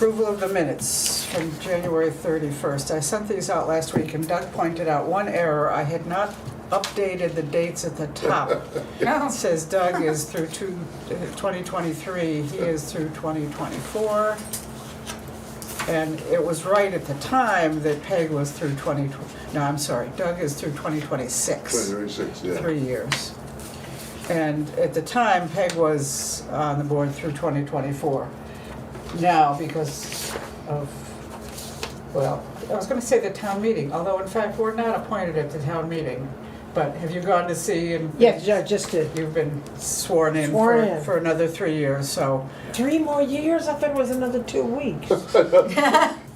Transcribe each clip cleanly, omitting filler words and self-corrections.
Approval of the minutes from January 31st. I sent these out last week and Doug pointed out one error. I had not updated the dates at the top. It says Doug is through 2023, he is through 2024. And it was right at the time that Peg was through Doug is through 2026. 2026, yeah. 3 years. And at the time, Peg was on the board through 2024. Now, because of, well, I was gonna say the town meeting, although in fact, we're not appointed at the town meeting. But have you gone to see and? Yes, I just did. You've been sworn in Sworn for in. another 3 years, so 3 more years? I thought it was another 2 weeks.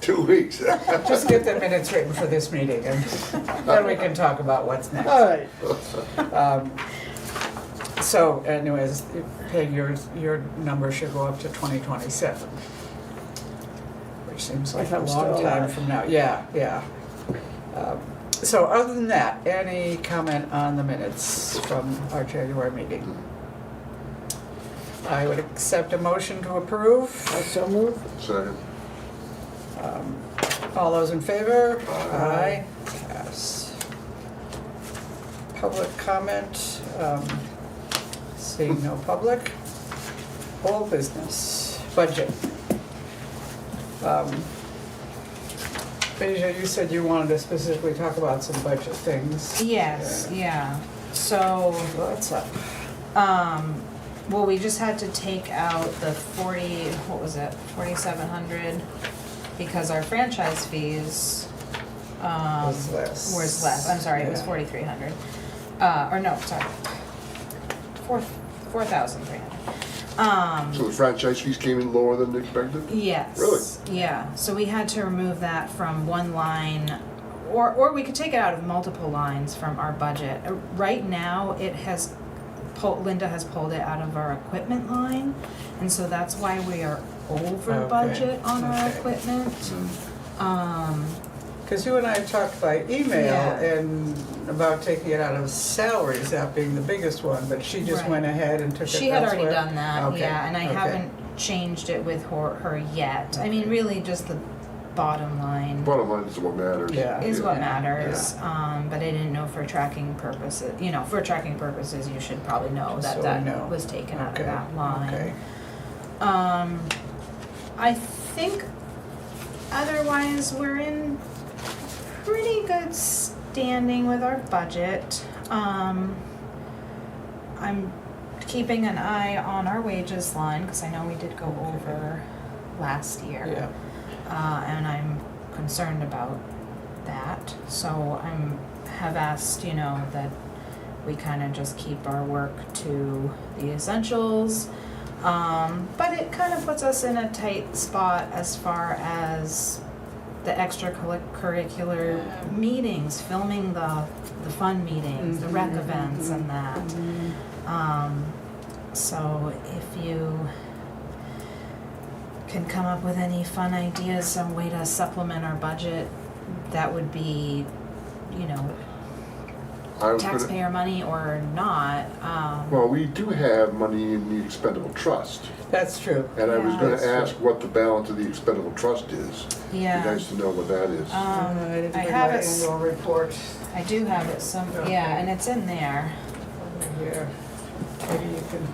2 weeks. just get the minutes written for this meeting and then we can talk about what's next. All right. So anyways, Peg, your number should go up to 2027, which seems like If a I'm long still time alive. from now. Yeah. So other than that, any comment on the minutes from our January meeting? I would accept a motion to approve. I so move. Second. All those in favor? Aye. Pass. Public comment, seeing no public. Whole business, budget. Beja, you said you wanted to specifically talk about some budget things. Yes, yeah. So, What's up? well, we just had to take out the 4,700 because our franchise fees, Was less. was less. I'm sorry, it was Yeah. 4,300. Or no, sorry. 4,300. So the franchise fees came in lower than expected? Yes. Really? Yeah, so we had to remove that from one line, or we could take it out of multiple lines from our budget. Right now, Linda has pulled it out of our equipment line, and so that's why we are over Okay, budget on our okay. equipment. Because you and I talked by email Yeah. and about taking it out of salaries, that being the biggest one, but she just Right. went ahead and took it She had already elsewhere? done that, Okay, yeah, and I okay. haven't changed it with her yet. I mean, really, just the bottom line. Bottom line is what matters. Yeah. Is what Yeah, matters, but I didn't know for tracking purposes, for tracking purposes, you should probably know So that we that know. was taken out Okay, of that line. okay. I think otherwise we're in pretty good standing with our budget. I'm keeping an eye on our wages line, because I know we did go over last year. Yeah. And I'm concerned about that. So have asked, that we kind of just keep our work to the essentials. But it kind of puts us in a tight spot as far as the extracurricular meetings, filming the fun meetings, the rec events and that. So if you can come up with any fun ideas, some way to supplement our budget, that would be, I was taxpayer money or not. Well, we do have money in the expendable trust, That's true. and I was Yeah. gonna That's ask true. what the balance of the expendable trust is. Yeah. Be nice to know what that is. I didn't I bring have my it. annual report I do have it Okay. yeah, and it's in there. over here. Maybe you can.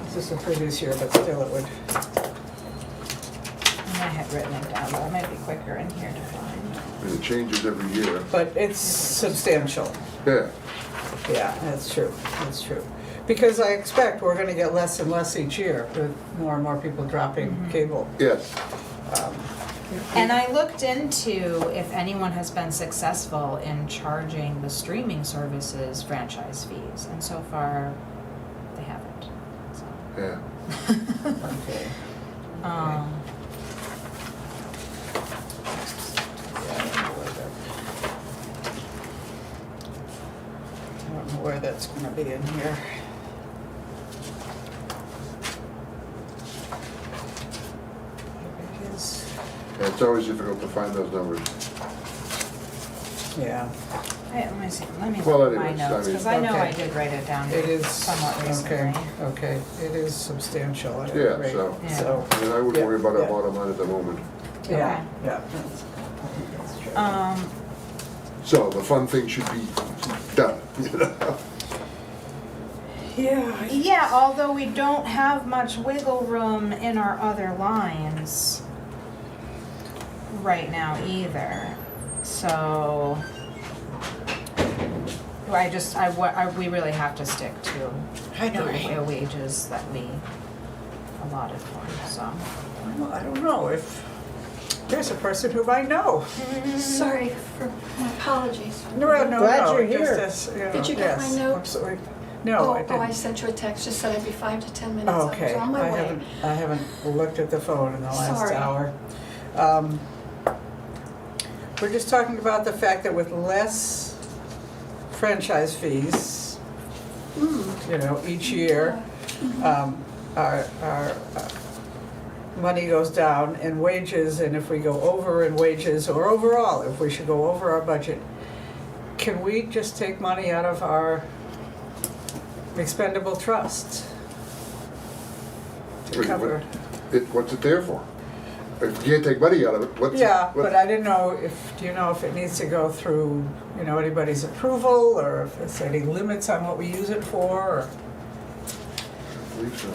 This is the previous year, but still it would. I had written it down, but it might be quicker in here to find. And it changes every year. But it's substantial. Yeah. Yeah, that's true, that's true. Because I expect we're gonna get less and less each year with more and more people dropping cable. Yes. And I looked into if anyone has been successful in charging the streaming services franchise fees, and so far, they haven't, so. Yeah. Okay. Um, I don't know where that's gonna be in here. Here it is. Yeah, it's always difficult to find those numbers. Yeah. Hey, let me see, let me Well, look at my anyways, I notes, mean- cause I know I Okay. did write it down It is, somewhat okay, recently. okay, it is substantial at any Yeah, rate, so, Yeah. so, I mean, I wouldn't Yeah, worry about our yeah. bottom line at the moment. yeah, Okay. yeah. That's true. So the fun thing should be done, you know? Yeah. Yeah, although we don't have much wiggle room in our other lines right now either. So we really have to stick to I know. the wages that we allotted for, so. Well, I don't know if, there's a person who I know. Sorry for my apologies. No, Glad you're just here. as, you know, Did you get my yes, note? absolutely. No, I Oh, I didn't. sent you a text, just said I'd be 5 to 10 minutes. Oh, I okay, was on my way. I haven't looked at the phone in the last Sorry. hour. We're just talking about the fact that with less franchise fees, you know, each year, our money goes down in wages, and if we go over in wages, or overall, if we should go over our budget, can we just take money out of our expendable trust to Wait, cover? What's it there for? If you can't take money out of it, what's? Yeah, what- but I didn't know do you know if it needs to go through, you know, anybody's approval, or if there's any limits on what we use it for, or I believe so.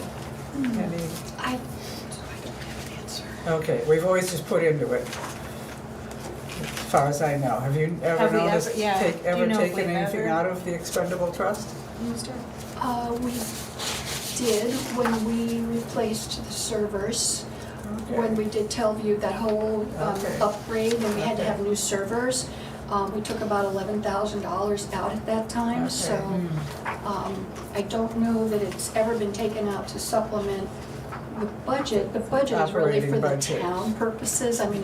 any? I don't have an answer. Okay, we've always just put into it, as far as I know. Have you ever Have we noticed, ever- yeah, do you ever know if taken we've anything ever- out of the expendable trust? We did when we replaced the servers, when we did Telview, that whole Okay. upgrade, and we had to Okay. have new servers. We took about $11,000 out at that time, Okay. so I don't know that it's ever been taken out to supplement the budget. The budget is really Operating for the budget. town purposes. I mean,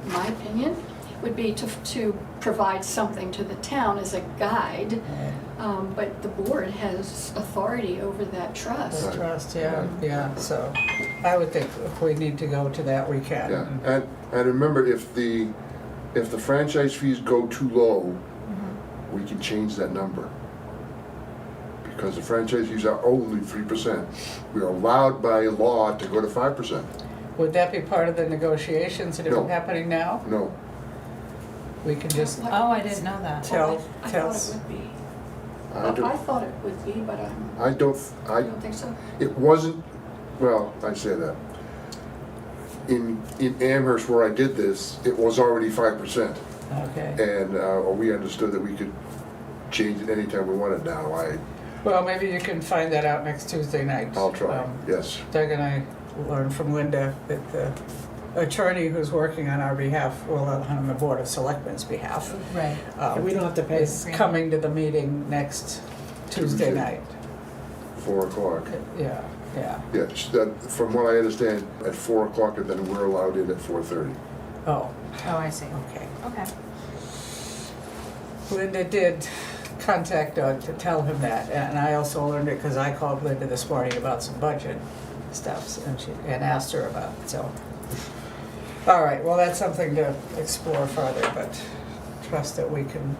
my opinion, would be to provide something to the town as a guide. But the board has authority over that trust. The trust, yeah, so I would think if we need to go to that, we can. Yeah, and remember, if the franchise fees go too low, we can change that number. Because the franchise fees are only 3%. We are allowed by law to go to 5%. Would that be part of the negotiations that No. are happening now? No, We can just Oh, I didn't know that. tell, I tell, thought it would be. I I don't, thought it would be, but I I don't, don't think so. it wasn't, well, I say that. In Amherst where I did this, it was already 5%. okay. And we understood that we could change it anytime we wanted now. Well, maybe you can find that out next Tuesday night. I'll try, yes. Doug and I learned from Linda that the attorney who's working on our behalf, well, on the Board of Selectmen's behalf, Right. We don't have to pay. is coming to the meeting next Tuesday Tuesday. night. 4 o'clock. Yeah, yeah. Yes, that, from what I understand, at 4 o'clock, and then we're allowed in at 4:30. Oh, Oh, I see. okay. Okay. Linda did contact Doug to tell him that, and I also learned it because I called Linda this morning about some budget stuff, and asked her about it, so. All right, well, that's something to explore further, but trust that we can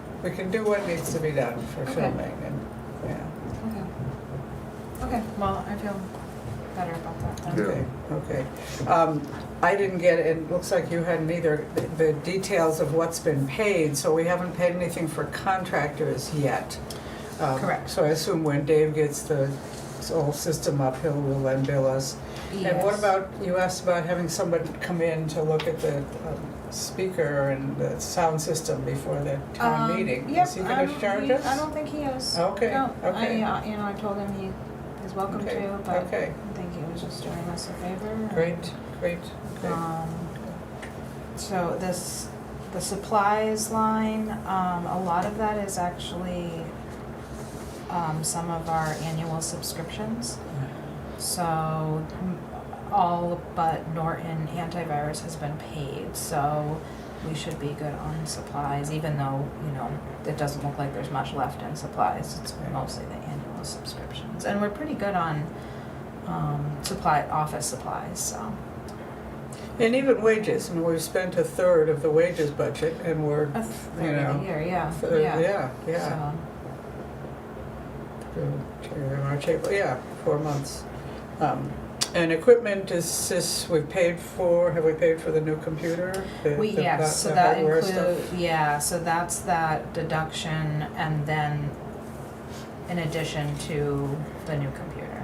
do what needs to be done for Okay. filming, and, yeah. Okay, well, I feel better about that then. Yeah. Okay. I didn't get, it looks like you hadn't either, the details of what's been paid, so we haven't paid anything for contractors yet. Correct. So I assume when Dave gets the whole system up, will then bill us. And what Yes. about, you asked about having somebody come in to look at the speaker and the sound system before the town meeting? Yep, Is he gonna charge us? I don't think he is. Okay, No, okay. I told him he is welcome Okay, to, but okay. I think he was just doing us a favor. Great, great, okay. So the supplies line, a lot of that is actually, some of our annual subscriptions. So all but Norton antivirus has been paid, so we should be good on supplies, even though, it doesn't look like there's much left in supplies. It's mostly the annual subscriptions. And we're pretty good on office supplies, so. And even wages, and we've spent a third of the wages budget, and we're, A you third of know. the year, yeah, Yeah. So, March, April, yeah, 4 months. And equipment is this, have we paid for the new computer? yes, so the that hardware stuff? so that's that deduction and then in addition to the new computer.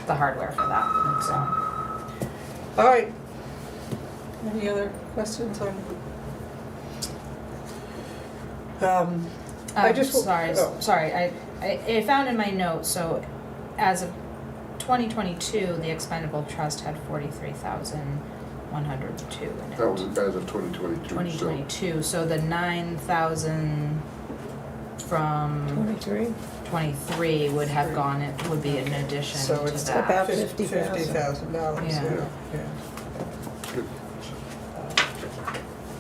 The hardware for that, so. All right. Any other questions on? I just. I found in my notes, so as of 2022, the expendable trust had 43,102 in it. That was as of 2022. 2022, so the 9,000 from 23? 23 would have gone, it would be in addition So to it's that. about $50,000, Yeah. yeah. Good.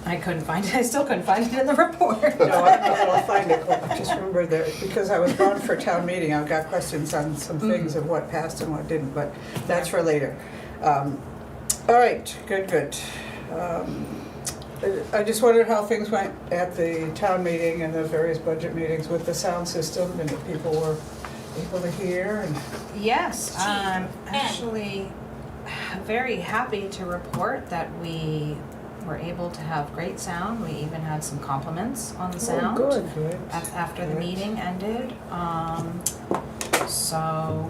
I couldn't find it, I still couldn't find it in the report. No, I don't know that I'll find it, but I just remember that, because I was gone for town meeting, I've got questions on some things of what passed and what didn't, but that's for later. All right, good. I just wondered how things went at the town meeting and the various budget meetings with the sound system, and if people were able to hear, and Yes, actually, very happy to report that we were able to have great sound. We even had some compliments on the sound. Oh, good. good. After the Good. meeting ended. So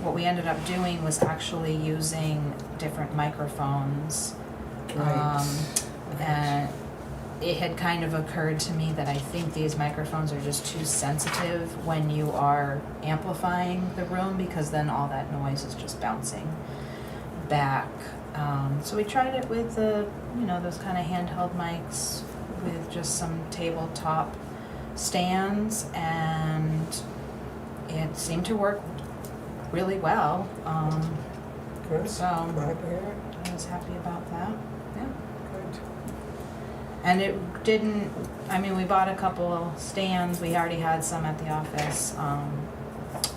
what we ended up doing was actually using different microphones. Right. And it had kind of occurred to me that I think these microphones are just too sensitive when you are amplifying the room, because then all that noise is just bouncing back. So we tried it with those kind of handheld mics with just some tabletop stands, and it seemed to work really well. Good. So Glad to hear it. I was happy about that. Yeah. Good. And it didn't, we bought a couple stands, we already had some at the office,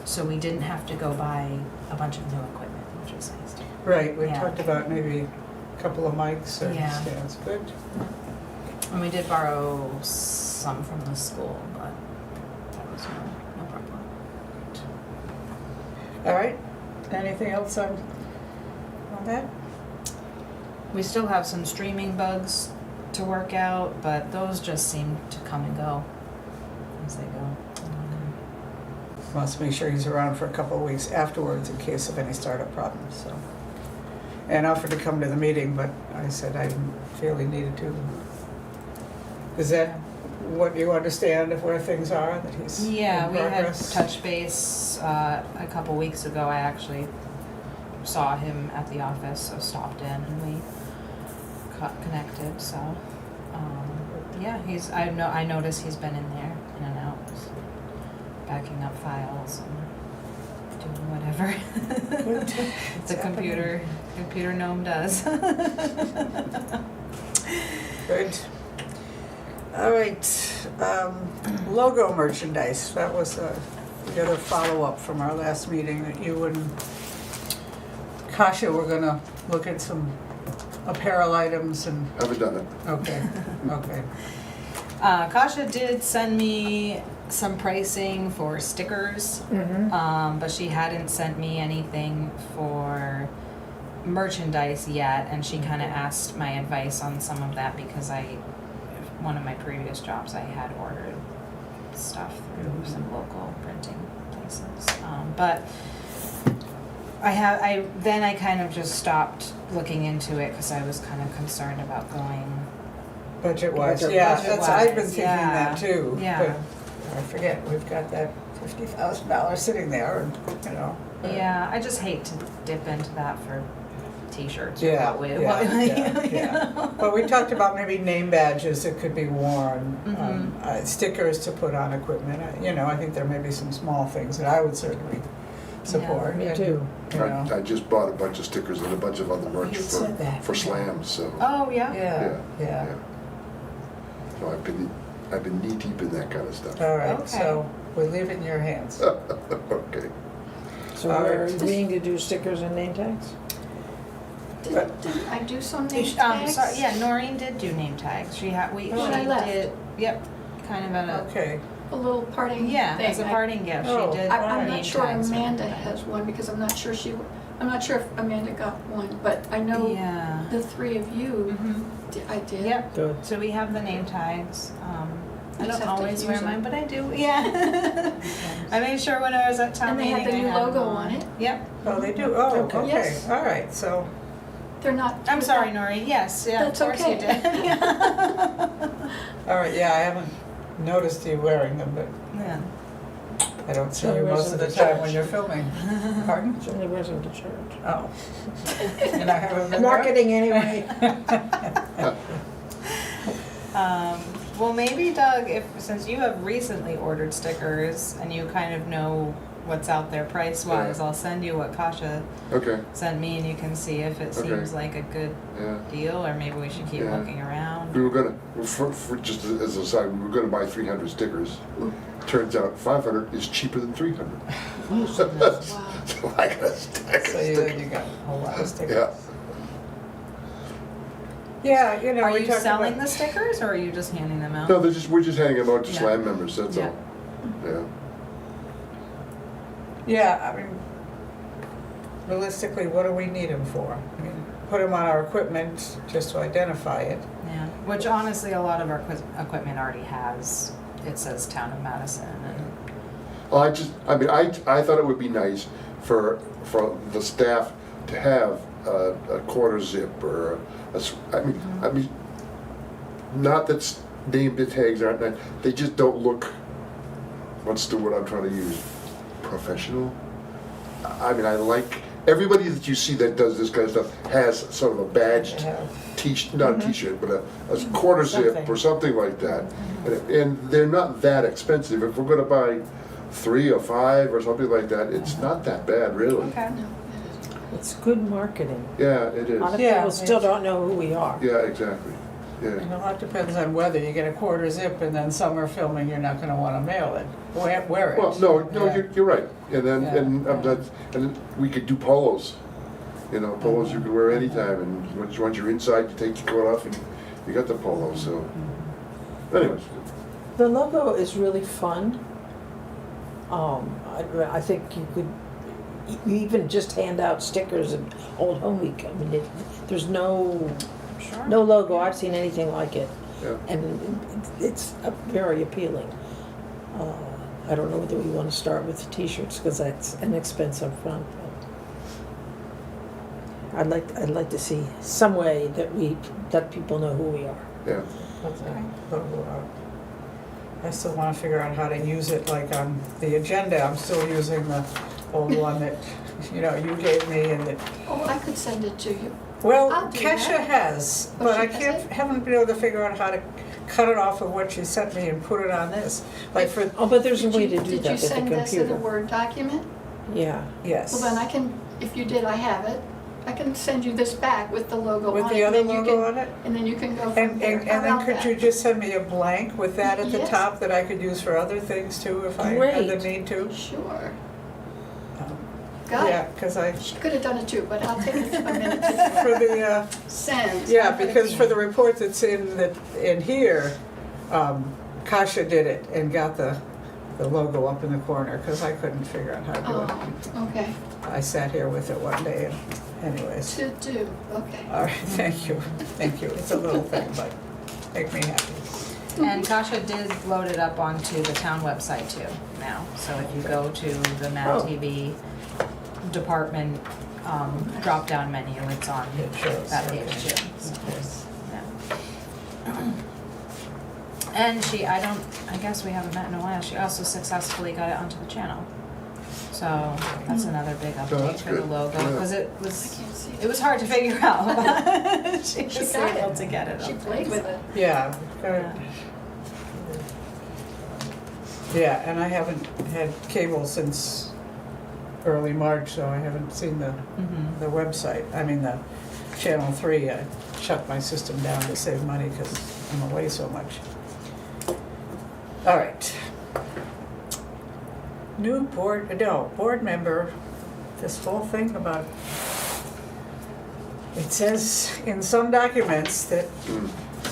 so we didn't have to go buy a bunch of new equipment, which was nice. Right, we Yeah. talked about maybe a couple of mics and Yeah. stands. Good. And we did borrow some from the school, but that was no problem. All right. Anything else on that? We still have some streaming bugs to work out, but those just seem to come and go as they go. Wants to make sure he's around for a couple of weeks afterwards in case of any startup problems, so. And offered to come to the meeting, but I said I didn't feel he needed to. Is that what you understand of where things are, that he's in Yeah, we had progress? touch base a couple weeks ago. I actually saw him at the office, so stopped in and we connected. So yeah, I noticed he's been in there, in and out, backing up files and doing whatever the computer gnome does. Good. All right, logo merchandise, that was the other follow-up from our last meeting, that you and Kasha were gonna look at some apparel items and, Haven't done it. okay. Kasha did send me some pricing for stickers, but she hadn't sent me anything for merchandise yet, and she kind of asked my advice on some of that because one of my previous jobs I had ordered stuff through some local printing places, but I kind of just stopped looking into it because I was kind of concerned about going. Budget-wise, Budget- yeah, budget-wise, that's, I've been thinking yeah, that too. yeah. But I forget, we've got that $50,000 sitting there, and, Yeah, I just hate to dip into that for t-shirts or Yeah, what we, yeah. But we talked about maybe name badges that could be worn, stickers to put on equipment. I think there may be some small things that I would certainly support. me and, too. I just bought a bunch of stickers and a bunch of other merch You said that. for slams, so. Oh, yeah? Yeah. So I've been knee deep in that kind of stuff. All right, Okay. so we leave it in your hands. Okay. So All we're right. agreeing to do stickers and name tags? Didn't I do some name tags? Sorry, yeah, Noreen did do name tags. She When I left. did, yep, kind of a, Okay, A little parting thing. yeah, as a parting gift, Oh. she did I'm name not sure tags. Amanda has one because I'm not sure if Amanda got one, but I know Yeah. the three of you, Mhm. I did. Yep, Good. so we have the name tags. I Just don't have to always use wear them. mine, but I do, yeah. I made sure when I was at town And they meeting, have the I new had logo them on it. Yep, oh, they do, oh, Okay. okay, Yes. all right, so, They're not. I'm sorry, Noreen, yes, yeah, of That's course you okay. did. all right, yeah, I haven't noticed you wearing them, but Yeah. I don't see So you he most wears of them the to time church. when you're filming. Pardon? She only wears them to church. Oh. And I haven't been there? Marketing anyway. Well, maybe Doug, since you have recently ordered stickers and you kind of know what's out there price-wise, Yeah. I'll send you what Kasha Okay, sent me and you can see if it Okay. seems like a good yeah. deal or maybe we should keep Yeah. looking around. We were gonna, for just as a side, we were gonna buy 300 stickers. Turns out 500 is cheaper than 300. So I got a stack of So you stickers. got a whole lot of stickers. Yeah. Yeah, you know, Are we you talked selling about. the stickers or are you just handing them out? No, we're just handing them out to Yeah. SLAM members, that's Yeah. all. Yeah. Yeah, I mean, realistically, what do we need them for? I mean, put them on our equipment just to identify it. Yeah, which honestly, a lot of our equipment already has, it says Town of Madison and, Well, I thought it would be nice for the staff to have a quarter zip or I mean, not that name the tags aren't nice, they just don't look, what's the word I'm trying to use? Professional? I mean, I like, everybody that you see that does this kind of stuff has sort of a badged not a t-shirt, but a quarter zip Something. or something like that. And they're not that expensive. If we're gonna buy 3 or 5 or something like that, it's not that bad, really. okay. No, It's good marketing. Yeah, it A lot of is. Yeah. people still don't know who we are. Yeah, exactly. And Yeah. a lot depends on whether you get a quarter zip and then summer filming, you're not gonna wanna mail it, wear it. Well, no, Yeah. you're right. And then, Yeah, and yeah. then we could do polos. You know, polos you can wear anytime, and once you're inside, you take your coat off and you got the polo, so. Anyways, The logo is really fun. I think you could even just hand out stickers and Old Home Week. I mean, there's no logo I've seen anything like it, yeah. and it's very appealing. I don't know whether we want to start with the T-shirts because that's an expense up front. But I'd like to see some way that we let people know who we are. Yeah. I still wanna figure out how to use it, like on the agenda, I'm still using the old one that, you know, you gave me and that, Oh, I could send it to you. well, I'll do Kesha that. has, Oh, but she I has it? haven't been able to figure out how to cut it off of what she sent me and put it on this, like for, Oh, but there's a Did way you- to do Did that you with the send this in a computer. Word document? Yeah. yes. Well, then I can, if you did, I have it. I can send you this back with the logo on it. With the other and then you logo can- on it? And then you can go from And, there. and, How and then about could that? you just send me a blank with that at the Yes. top that I could use for other things too, if I had the Great. need to? Sure. Um, Got Yeah, it. because I, She could have done it too, but I'll take a minute to for the, send. yeah, because for the report that's in here, Kasha did it and got the logo up in the corner, because I couldn't figure out how to do it. Oh, okay. I sat here with it one day, and anyways. To do, okay. All right, thank you, thank you. It's a little thing, but make me happy. And Kasha did load it up onto the town website too now. So if you go to the Mad Oh. TV department drop-down menu, it's on It shows, that okay. page too. Okay. Yeah. And I guess we haven't met in a while, she also successfully got it onto the channel. So that's another big update that's for the good. logo, Yeah. because I can't see it was hard to figure out. She She was got able it. to get it She up played there. with it. Yeah, Yeah. yeah, and I haven't had cable since early March, so I haven't seen the Mhm. website, I mean, the Channel 3, I shut my system down to save money because I'm away so much. All right. New board member, this whole thing about It says in some documents that Mm.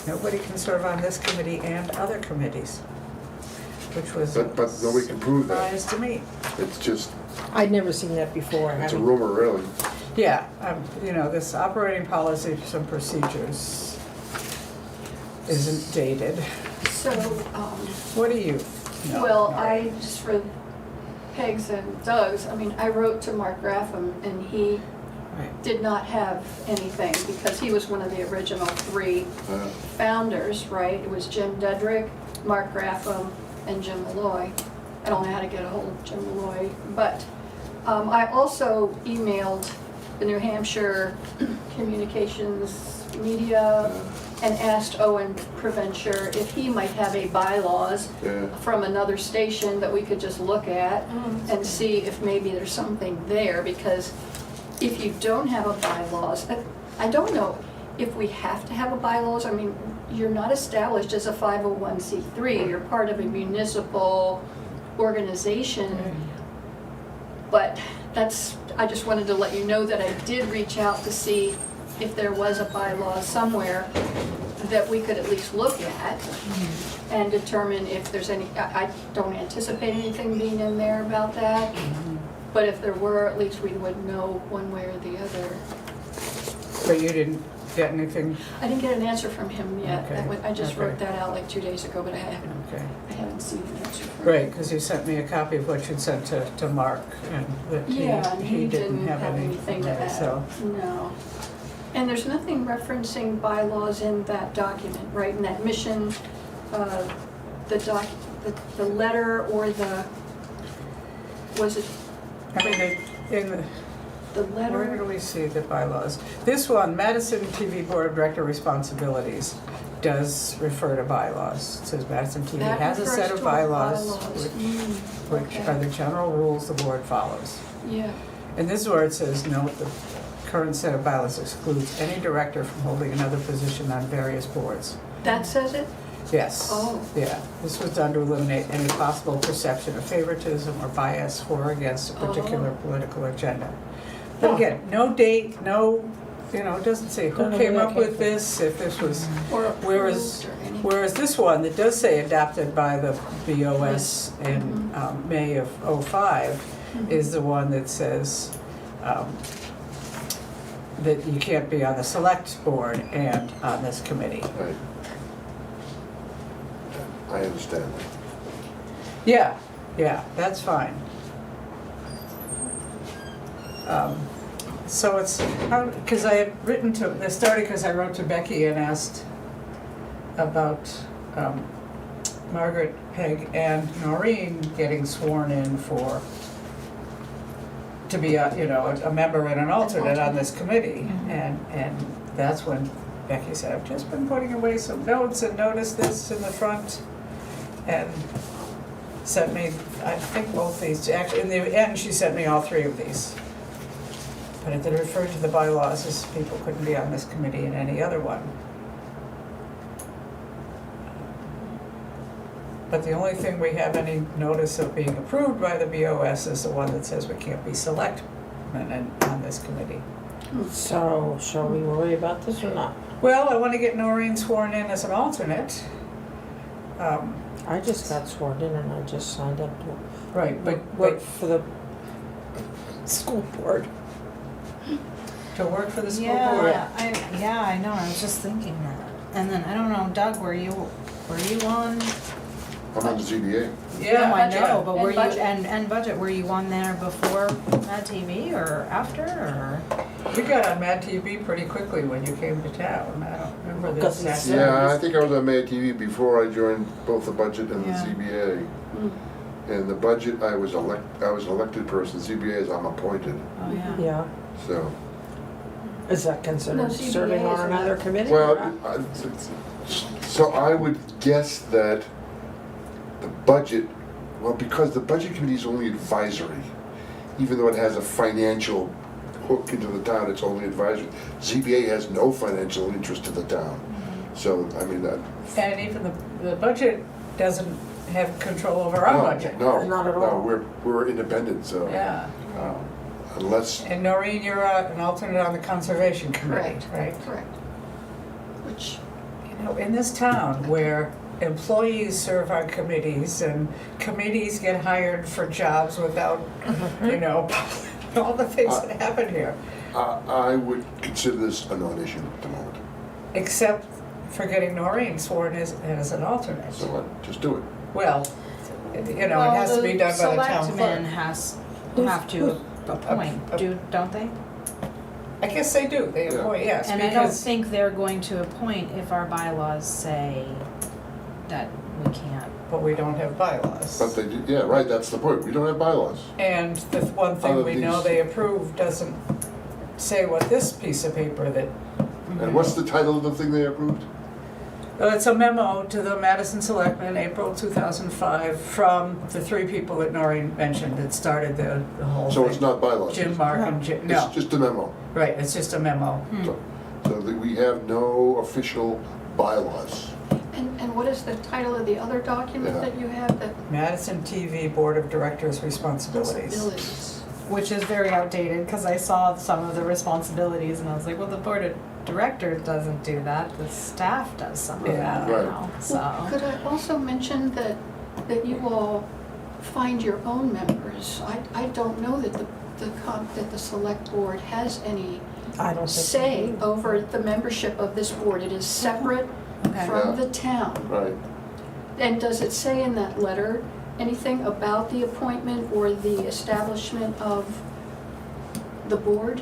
nobody can serve on this committee and other committees, which was a But nobody can prove that. surprise to me. It's just, I'd never seen that before. it's a having- rumor, really. Yeah, this operating policies and procedures isn't dated. So, What do you know? well, just for Peg's and Doug's, I wrote to Mark Graffam, and he Right. did not have anything, because he was one of the original 3 Uh, founders, right? It was Jim Dedrick, Mark Graffam, and Jim Malloy. I don't know how to get a hold of Jim Malloy, but I also emailed the New Hampshire Communications Media and asked Owen Preventure if he might have a bylaws Yeah, from another station that we could just look at and see if maybe there's something there, because if you don't have a bylaws, I don't know if we have to have a bylaws. You're not established as a 501c3, you're part of a municipal organization, but I just wanted to let you know that I did reach out to see if there was a bylaw somewhere that we could at least look at and determine if there's any, I don't anticipate anything being in there about that, but if there were, at least we would know one way or the other. But you didn't get anything? I didn't get an answer from him yet. Okay, I just wrote okay. that out like 2 days ago, but I Okay. haven't seen an answer from him. Right, because you sent me a copy of what you'd sent to Mark, and that Yeah, and he didn't have anything to right, add. so. No. And there's nothing referencing bylaws in that document, right? In that mission, the letter or was it In the, the where do letter? we see the bylaws? This one, Madison TV Board of Director Responsibilities, does refer to bylaws. It says Madison TV That has a refers set to of bylaws, bylaws. which Okay. are the general rules the board follows. Yeah, And this is where it says, note, the current set of bylaws excludes any director from holding another position on various boards. that says it? Yes. Oh. Yeah, this was done to eliminate any possible perception of favoritism or bias for or against a particular Oh. political agenda. But Huh. again, no date, no, it doesn't say who Don't know came where up that with came from. this, if this was, Or whereas, approved or anything? whereas this one, that does say adopted by the BOS in May of '05, is the one that says that you can't be on the select board and on this committee. right. I understand that. Yeah, that's fine. So it's, because I had written to, this started because I wrote to Becky and asked about Margaret, Peg, and Noreen getting sworn in to be a member and an alternate on this committee. And that's when Becky said, I've just been putting away some notes and noticed this in the front. And sent me, I think both these, actually, in the end, she sent me all 3 of these. But it did refer to the bylaws as people couldn't be on this committee and any other one. But the only thing we have any notice of being approved by the BOS is the one that says we can't be selectmen on this committee. So, shall we worry about this or not? Well, I want to get Noreen sworn in as an alternate. I just got sworn in and I just signed up to Right, work but for the school board. to work for the school board. I know, I was just thinking that. And then, I don't know, Doug, were you on? I'm on the ZBA. Yeah, No, I budget. know, but And were you, budget. and budget, were you on there before Mad TV or after, or? We got on Mad TV pretty quickly when you came to town. I don't remember this. Because it's- Yeah, I think I was on Mad TV before I joined both the budget and the Yeah. ZBA. Mm. And the budget, I was an elected person, ZBA is I'm appointed, Oh, yeah. Yeah. so. Is that No, considered CBA serving is on another not. committee? or Well, not? so I would guess that the budget, because the budget committee is only advisory, even though it has a financial hook into the town, it's only advisory. ZBA has no financial interest to the town. So, I mean, And even the budget doesn't have control over our budget. No, Not at all. no, we're independent, so. Yeah. Unless, And Noreen, you're an alternate on the Conservation Committee, Correct. right? Correct. Which, You know, in this town where employees serve on committees and committees get hired for jobs without, you know, all the things that happen here, I would consider this a non-issue at the moment. except for getting Noreen sworn as an alternate. So what, just do it. Well, you know, it has to be done by the town Selectmen clerk. have to appoint, don't they? I guess they do, they Yeah. appoint, yes, And I don't because, think they're going to appoint if our bylaws say that we can't. but we don't have bylaws. But they, do- yeah, right, that's the point. We don't have bylaws. And the one thing Other we know these- they approve doesn't say what this piece of paper that, And what's the title of the thing they approved? it's a memo to the Madison Selectmen, April 2005, from the three people that Noreen mentioned that started the whole thing. So it's not bylaws. Jim, Mark, and Jim, It's no, just a memo. right, it's just a memo. So that we have no official bylaws. and what is the title of the other document Yeah. that you have that Madison TV Board of Directors Responsibilities. responsibilities? Which is very outdated, because I saw some of the responsibilities and I was like, well, the board of directors doesn't do that, the staff does some of that Yeah. Right. now, so. Well, could I also mention that you all find your own members? I don't know that that the select board has any I don't think. say over the membership of this board. It is separate Okay. Yeah. from the town. Right. And does it say in that letter anything about the appointment or the establishment of the board?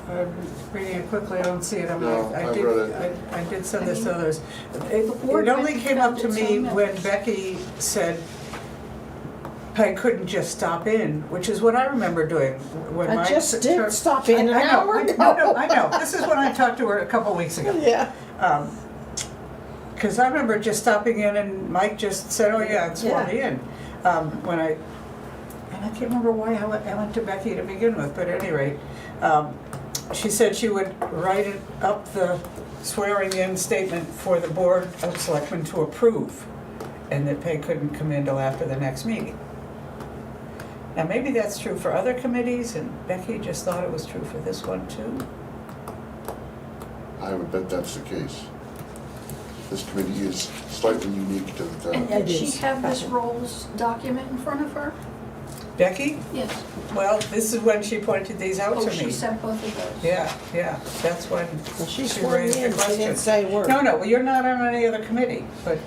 I'm reading it quickly, I don't see it, No, I've read it. I did send this to I mean, others. the board It only might came up have to its me own when members. Becky said I couldn't just stop in, which is what I remember doing when my. I just did stop in an I know, hour I- ago. No, I know, this is when I talked to her a couple weeks ago. Yeah. Because I remember just stopping in and Mike just said, oh yeah, and swore me in. And I can't remember why I went to Becky to begin with, but at any rate, she said she would write it up the swearing in statement for the Board of Selectmen to approve, and that Peg couldn't come in till after the next meeting. Now, maybe that's true for other committees, and Becky just thought it was true for this one too. I would bet that's the case. This committee is slightly unique to the And town. did It she is. have this roles document in front of her? Becky? Yes. Well, this is when she pointed these out Oh, to she me. sent both of those? Yeah, that's when Well, she she swore me raised the in, she question. didn't say a word. No, well, you're not on any other committee, but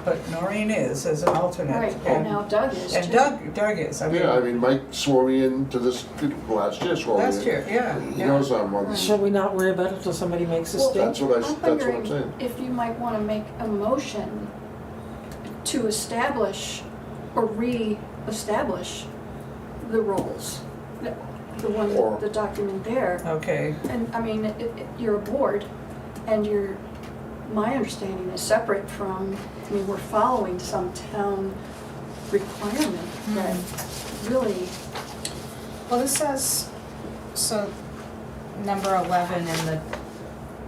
Right, Noreen is as an alternate. right, and now Doug is too. And Doug is, I mean, Yeah, I mean, Mike swore me in to this last year, swore me in. last year, yeah. He knows I'm on this. Shall we not worry about it until somebody makes a Well, stink? That's what I'm wondering saying. if you might want to make a motion to establish or re-establish the roles. The one, Or- the document there. Okay, And, I mean, you're a board, and my understanding is separate from, I mean, we're following some town requirement that really, Well, this says, so, number 11 in the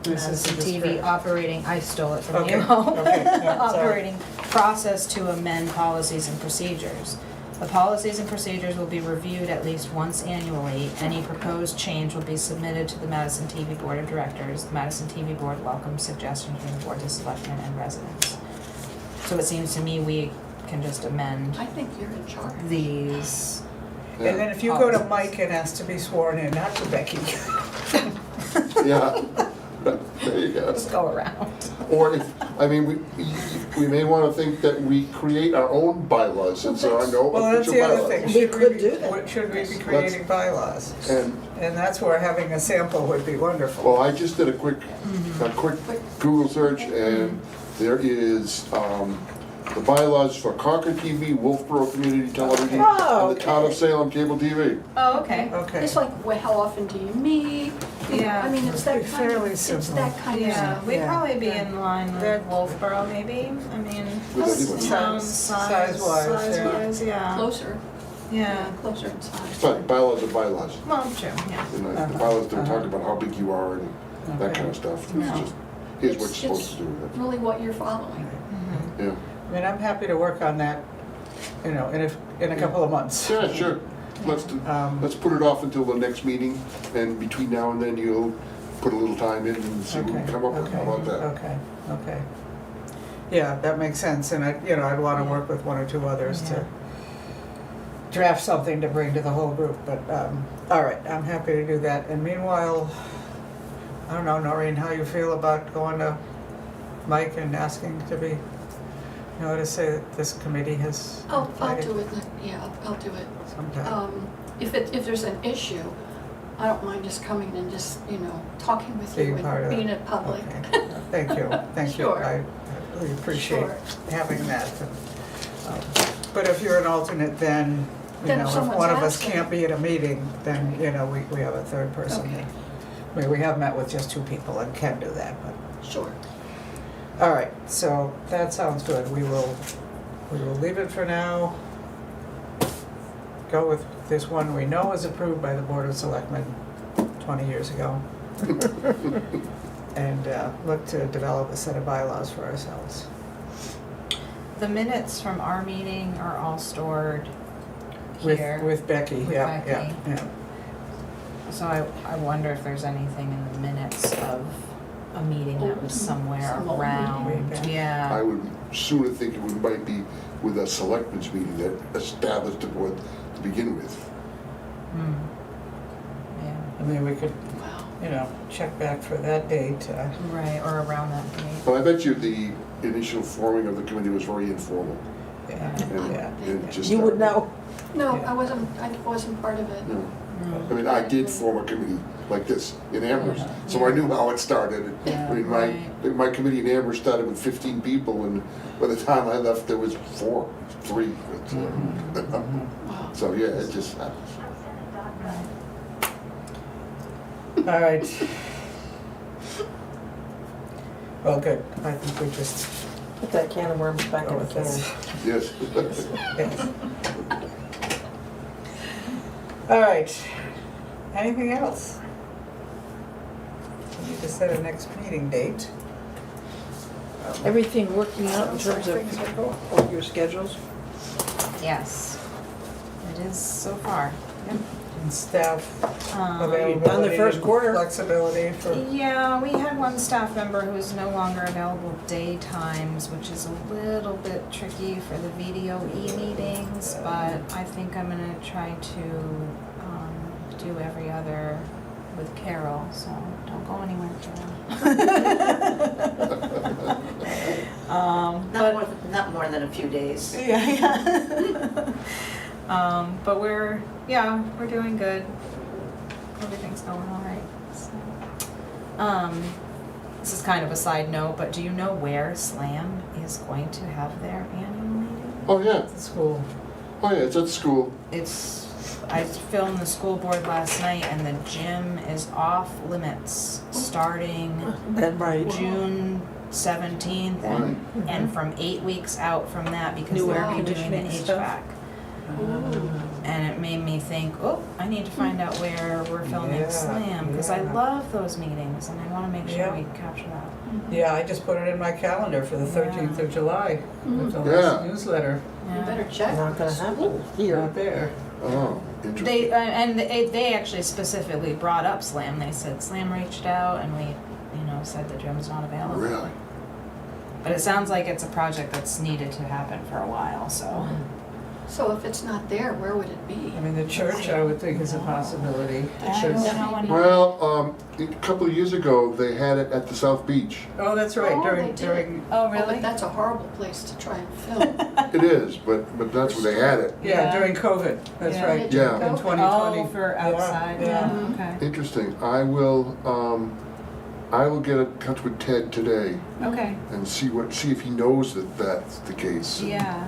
This is the Madison TV description. operating, I stole it from Okay, you. okay, yeah, sorry. Operating process to amend policies and procedures. The policies and procedures will be reviewed at least once annually. Any proposed change will be submitted to the Madison TV Board of Directors. The Madison TV Board welcomes suggestions from the Board of Selectmen and residents. So it seems to me we can just amend I think you're in charge. these. and then if you go to Mike and ask to be sworn in, not to Becky. Yeah, there you go. Just go around. Or if, I mean, we may want to think that we create our own bylaws since there are no Well, that's official the other bylaws. thing, We should could be, do that. should we be creating bylaws? And, And that's where having a sample would be wonderful. well, I just did a quick Google search and there is, the bylaws for Concord TV, Wolfboro Community Television, Oh, and the Town of okay. Salem Cable TV. Oh, okay. Okay. It's like, well, how often do you meet? Yeah. I mean, it's that It's kind of, fairly it's simple. that kind of. Yeah, we'd Yeah. probably be in line with That- Wolfboro maybe, I mean, With anyone. town Size-wise, yeah. size-wise, yeah. Closer, Yeah, closer in size. But bylaws are bylaws. well, true, yeah. You know, the bylaws don't talk about how big you are and that Okay. kind of stuff. No. It's just, here's what It's- you're supposed to do with It's really what you're following. it. Yeah. I mean, I'm happy to work on that, you know, in a couple of months. Yeah, sure. Let's put it off until the next meeting, and between now and then you'll put a little time in and see what we Okay, come up with. How about that? Okay. Yeah, that makes sense, and I'd wanna work with one or two others Yeah. to draft something to bring to the whole group, but, all right, I'm happy to do that. And meanwhile, I don't know, Noreen, how you feel about going to Mike and asking to be, to say that this committee has I'll invited do it, yeah, I'll do it. sometime. If there's an issue, I don't mind just coming and just, talking with you Being part of and being it. in public. Okay. Thank you, thank you. Sure. I really appreciate Sure. having that. But if you're an alternate, then, Then if if someone's one of us asking. can't be at a meeting, then, we have a third person. Okay. I mean, we have met with just two people and can do that, but, Sure. all right, so that sounds good. We will leave it for now. Go with this one we know is approved by the Board of Selectmen 20 years ago. And look to develop a set of bylaws for ourselves. The minutes from our meeting are all stored With, here. with Becky, With yeah, yeah, Becky. yeah. So I wonder if there's anything in the minutes of a meeting that was somewhere Some old around, meeting. I yeah. would sooner think it might be with a selectmen's meeting that established the board to begin with. Hmm. Yeah, I mean, we could, Wow. check back for that date. right, or around that date. But I bet you the initial forming of the committee was very informal. Yeah, And yeah. it just You would started. know. No, Yeah. I wasn't part of it. No. No. I mean, I did form a committee like this in Amherst, so I knew how it started. Yeah, I mean, right. my committee in Amherst started with 15 people, and by the time I left, there was 3. Wow. So, yeah, it just happens. All right. Well, good. I think we just Put that can of worms back go in the with this. can. Yes. Yes. All right. Anything else? We need to set a next meeting date. Everything working out in terms Things are going. of your schedules? Yes, it is so far. Yep. And staff You've done the availability first and quarter. flexibility for, Yeah, we had one staff member who's no longer available daytimes, which is a little bit tricky for the VDOE meetings, but I think I'm gonna try to do every other with Carol, so don't go anywhere, Carol. Not more than a few days. Yeah. But we're doing good. Everything's going all right. So. This is kind of a side note, but do you know where SLAM is going to have their annual meeting? Oh, yeah. the school. Oh, yeah, it's at school. I filmed the school board last night, and the gym is off limits starting That right. June 17th, and from 8 weeks out from that, because New they're air redoing the conditioning stuff. HVAC. And it made me think, I need to find out where we're filming Yeah, SLAM, because I yeah. love those meetings, and I want to make sure Yeah. we capture that. Yeah, I just put it in my calendar for the 13th of July, with the Yeah. last newsletter. You Yeah. better check. Not gonna happen here. Not there. Oh, interesting. They actually specifically brought up SLAM. They said SLAM reached out, and we, said the gym's not available. Really? But it sounds like it's a project that's needed to happen for a while, so. So if it's not there, where would it be? I mean, the church, I would think, is a possibility. The I church. don't know any- Well, a couple of years ago, they had it at the South Beach. Oh, that's right, Oh, during, they did. during, Oh, Oh, really? but that's a horrible place to try and film. It is, but that's where they had it. yeah, Yeah. during COVID, that's Yeah. right. Yeah. In Oh, 2020. Oh, for Yeah, outside, Yeah. yeah, okay. Interesting. I will get in touch with Ted today Okay, and see if he knows that that's the case. yeah,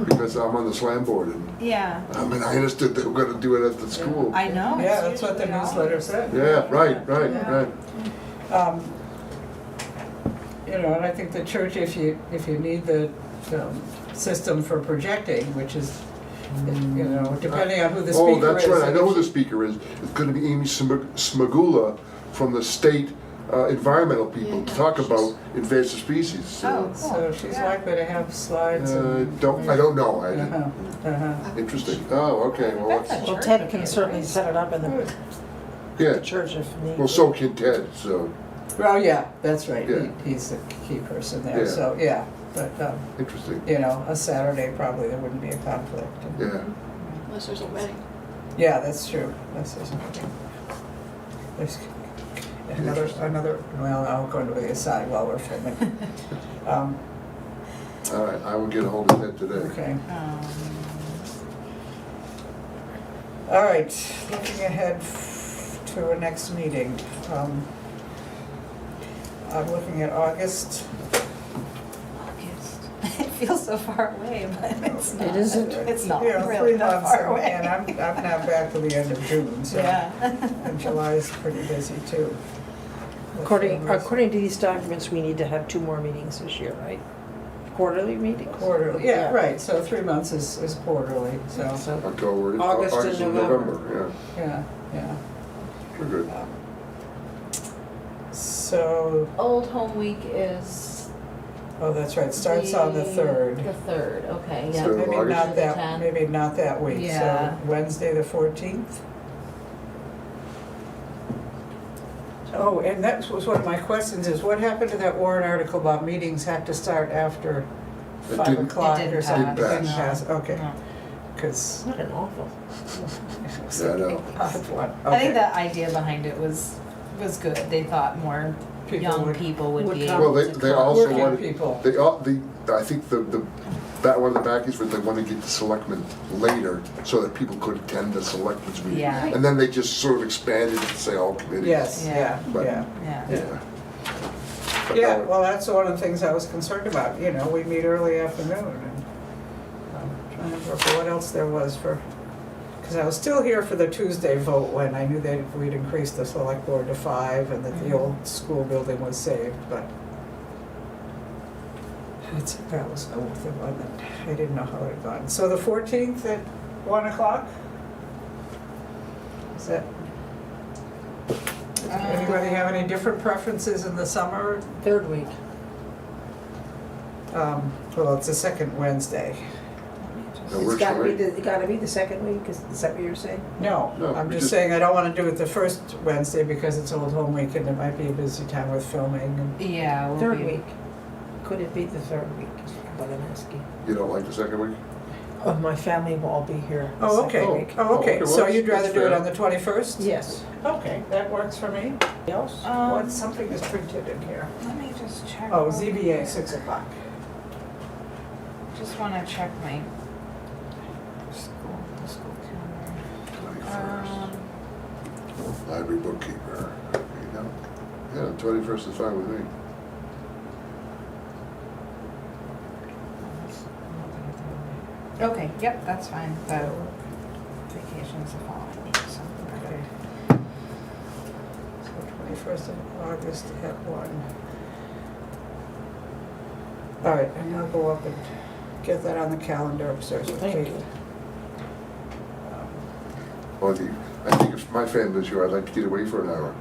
Because I'm on the slam board, and yeah. I understood they were gonna do it at the school. I know. Yeah, it's that's what the usually all- newsletter said. Yeah, right. Yeah. And I think the church, if you need the system for projecting, which is, depending on who the speaker is. Oh, that's right. I know who the speaker is. It's gonna be Amy Smagula from the state environmental people to Yeah. talk about invasive species. So, Oh. So she's Yeah. likely to have slides and. I don't know. Uh-huh. Interesting. Oh, okay. Well, That's that's- a Well, Ted can certainly set it up in Good. the yeah. church if need. Well, so can Ted. So Well, yeah, that's right. Yeah. He's the key person there, Yeah. so, yeah. But, interesting. you know, a Saturday probably there wouldn't be a conflict. Yeah. Unless there's a wedding. Yeah, that's true. That's there's another, well, I'll go to the aside while we're filming. All right. I will get a hold of Ted today. Okay. All right, looking ahead to our next meeting. I'm looking at August. August. It feels so far away, but it's not. It isn't. It's not You know, really 3 that months, far away. and I'm not back till the end of June, so. Yeah. And July is pretty busy too. According to these documents, we need to have 2 more meetings this year, right? Quarterly meetings? Quarterly, yeah, right, so 3 months is quarterly, so, October. August and and November. yeah, yeah. We're good. So, Old Home Week is. oh, that's right, starts on the 3rd. The 3rd, okay, yeah. Third of Maybe August? not that, 10th. maybe not that week, so Yeah. Wednesday, the 14th. Oh, and that was one of my questions, is what happened to that warrant article about meetings have to start after It 5 didn't- o'clock It or didn't something? pass. Didn't pass, okay, No. because It's not an awful. it was Yeah, I a know. odd one. I think Okay. the idea behind it was good. They thought more People young would- people would would be come. able Well, to they come. also Working wanted, people. I think that one of the backings was they wanted to get the selectmen later so that people could attend the selectmen's meeting. Yeah. And then they just sort of expanded it to say all committees. Yes, yeah, But- yeah. Yeah. Yeah. But Yeah, no, well, that's one of the things I was concerned about, you know, we meet early afternoon and trying to remember what else there was for, because I was still here for the Tuesday vote when I knew that we'd increased the select board to 5 and that the old school building was saved, but that was the one that I didn't know how it had gone. So the 14th at 1 o'clock? Is that, does anybody have any different preferences in the summer? 3rd week. Well, it's the second Wednesday. That It's works gotta for be, me. it gotta be the 2nd week, is that what you're saying? No, No, I'm we just just- saying I don't want to do it the first Wednesday because it's Old Home Week and it might be a busy time with filming and. Yeah. We'll 3rd be- week. Could it be the 3rd week, is what I'm asking. You don't like the second week? My family will all be here the Oh, 2nd okay, week. oh, okay, well, so you'd rather that's do it fair. on the 21st? Yes. Okay, that works for me. Else? What, something is printed in here. Let me just check. Oh, real ZBA, quick. 6 o'clock. Just want to check my the school calendar. 21st. Library bookkeeper. There you go. Yeah, the 21st is fine with me. Okay, yep, that's fine. The vacation's the following week, so. Okay. So 21st of August at 1. All right, and I'll go up and get that on the calendar upstairs with Thank Kate. you. Well, I think if my family was here, I'd like to get away for an hour.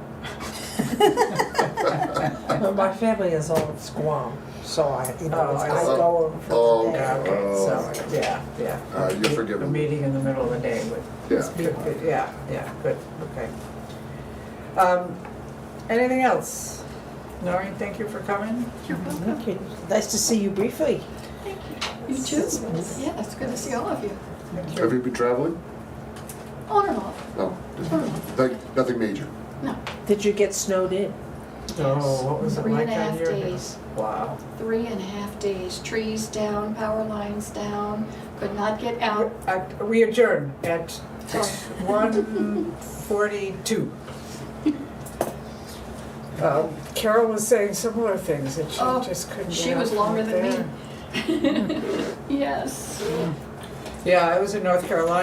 Well, my family is all in Squam, so I Oh, I see. go over for Oh, the day. Yeah, okay, Oh, so, okay. yeah. All right, you're forgiven. A meeting in the middle of the day would. Yeah. Yeah, good, okay. Anything else? Noreen, thank you for coming. Thank you. Nice to see you briefly. You too. Yeah, it's good to see all of you. Thank Have you been traveling? On and off. No, nothing major. No, Did you get snowed in? Oh, what was it like 3.5 on your? days. Wow. 3.5 days. Trees down, power lines down. Could not get out. We adjourn at Sorry. 1:42. Carol was saying similar things that she Oh, just couldn't get she out was from longer up than me. there. Yes. Yeah, I was in North Carolina.